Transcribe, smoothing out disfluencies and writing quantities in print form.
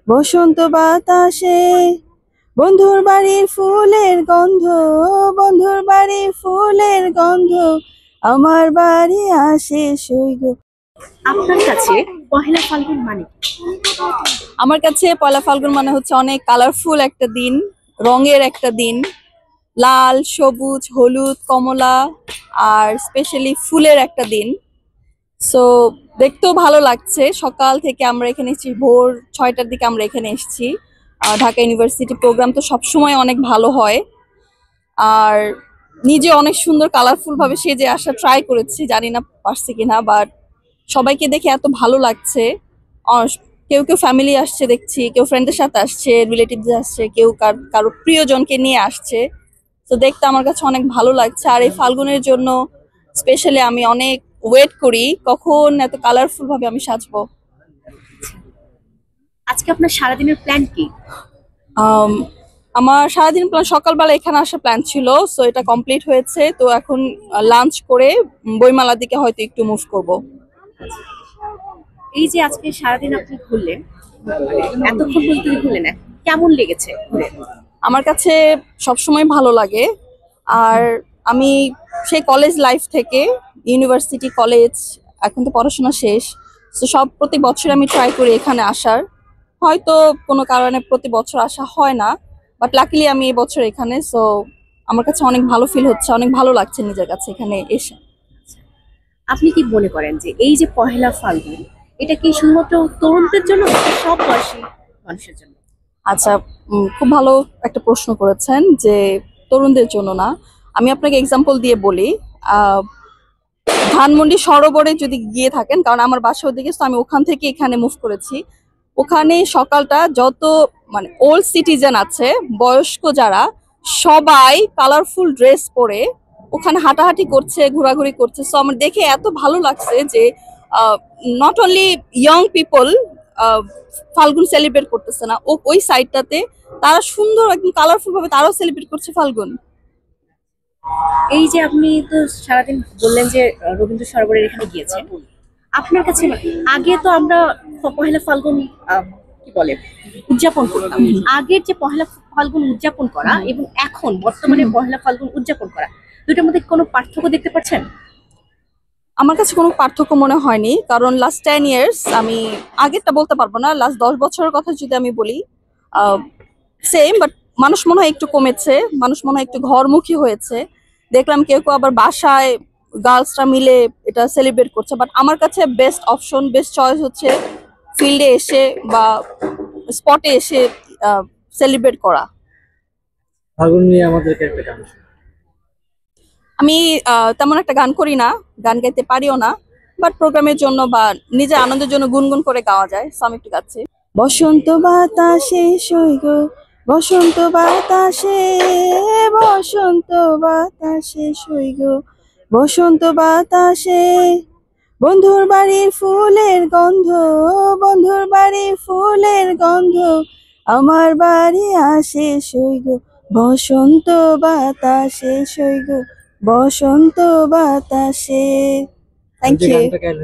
বসন্ত বাতাসে বন্ধুর বাড়ির ফুলের গন্ধ, বন্ধুর বাড়ির ফুলের গন্ধ আমার বাড়ি আসে সইগো। আপনার কাছে পহেলা ফাল্গুন মানে কি? আমার কাছে পয়লা ফাল্গুন মানে হচ্ছে অনেক কালারফুল একটা দিন, রঙের একটা দিন, লাল সবুজ হলুদ কমলা আর স্পেশালি ফুলের একটা দিন। সো দেখতেও ভালো লাগছে। সকাল থেকে আমরা এখানে এসেছি, ভোর 6টার দিকে আমরা এখানে এসেছি। ঢাকা ইউনিভার্সিটি প্রোগ্রাম তো সবসময় অনেক ভালো হয়। আর নিজে অনেক সুন্দর কালারফুল ভাবে সেজে আসা ট্রাই করেছি, জানি না পারছি কিনা, বাট সবাইকে দেখে এত ভালো লাগছে। কেউ কেউ ফ্যামিলি আসছে দেখছি, কেউ ফ্রেন্ডের সাথে আসছে, রিলেটিভস আসছে, কেউ কারো প্রিয়জনকে নিয়ে আসছে। তো দেখতে আমার কাছে অনেক ভালো লাগছে। আর এই ফাল্গুনের জন্য স্পেশালি আমি অনেক ওয়েট করি কখন এত কালারফুল ভাবে আমি সাজবো। আজকে আপনার সারাদিনের প্ল্যান কি? আম, আমার সারাদিন প্ল্যান সকালবেলা এখানে আসার প্ল্যান ছিল, সো এটা কমপ্লিট হয়েছে। তো এখন লাঞ্চ করে বইমেলার দিকে হয়তো একটু মুভ করব। এই যে আজকে সারাদিন আপনি ঘুরলেন, এতক্ষণ পর্যন্ত ঘুরলেন, কেমন লেগেছে ঘুরে? আমার কাছে সবসময় ভালো লাগে। আর আমি সেই কলেজ লাইফ থেকে ইউনিভার্সিটি কলেজ, এখন তো পড়াশোনা শেষ, তো সব প্রতি বছর আমি ট্রাই করি এখানে আসার। হয়তো কোনো কারণে প্রতি বছর আসা হয় না, বাট লাকিলি আমি এই বছর এখানে। সো আমার কাছে অনেক ভালো ফিল হচ্ছে, অনেক ভালো লাগছে নিজের কাছে এখানে এসে। আপনি কি মনে করেন যে এই যে পহেলা ফাল্গুন, এটা কি শুধুমাত্র তরুণদের জন্য নাকি সব বয়সী মানুষের জন্য? আচ্ছা, খুব ভালো একটা প্রশ্ন করেছেন যে তরুণদের জন্য না। আমি আপনাকে এক্সাম্পল দিয়ে বলি। আহ ধানমন্ডি সরোবরে যদি গিয়ে থাকেন, কারণ আমার বাসা ওদিকে, তো আমি ওখান থেকে এখানে মুভ করেছি। ওখানে সকালটা যত মানে ওল্ড সিটিজেন আছে, বয়স্ক যারা, সবাই কালারফুল ড্রেস পরে ওখানে হাঁটাহাঁটি করছে, ঘোরাঘুরি করছে। সো আমার দেখে এত ভালো লাগছে যে not only young people Falgun celebrate করতেছে না, ওই সাইডটাতে তারা সুন্দর একদম কালারফুল ভাবে তারাও সেলিব্রেট করছে ফাল্গুন। এই যে আপনি তো সারাদিন বললেন যে রবীন্দ্র সরোবরের এখানে গিয়েছেন, আপনার কাছে আগে তো আমরা পহেলা ফাল্গুন কি বলে উদযাপন করতাম, আগের যে পহেলা ফাল্গুন উদযাপন করা এবং এখন বর্তমানে পহেলা ফাল্গুন উদযাপন করা, দুইটার মধ্যে কোনো পার্থক্য দেখতে পাচ্ছেন? আমার কাছে কোনো পার্থক্য মনে হয়নি, কারণ লাস্ট 10 ইয়ার্স, আমি আগেরটা বলতে পারবো না, লাস্ট 10 বছরের কথা যদি আমি বলি, সেম। বাট মানুষ মনে হয় একটু কমেছে, মানুষ মনে হয় একটু ঘরমুখী হয়েছে। দেখলাম কেউ কেউ আবার বাসায় গার্লসরা মিলে এটা সেলিব্রেট করছে। বাট আমার কাছে বেস্ট অপশন, বেস্ট চয়েস হচ্ছে ফিল্ডে এসে বা স্পটে এসে সেলিব্রেট করা। ফাল্গুন নিয়ে আমাদেরকে একটা গান শোনাও। আমি তেমন একটা গান করি না, গান গাইতে পারিও না, বাট প্রোগ্রামের জন্য বা নিজের আনন্দের জন্য গুনগুন করে গাওয়া যায়, সো আমি একটু গাচ্ছি। বসন্ত বাতাসে সইগ, বসন্ত বাতাসে, বসন্ত বাতাসে সইগ, বসন্ত বাতাসে বন্ধুর বাড়ির ফুলের গন্ধ, বন্ধুর বাড়ির ফুলের গন্ধ আমার বাড়ি আসে সইগ, বসন্ত বাতাসে সইগ, বসন্ত বাতাসে। থ্যাংক যে ইউ। গানটা গাইলেন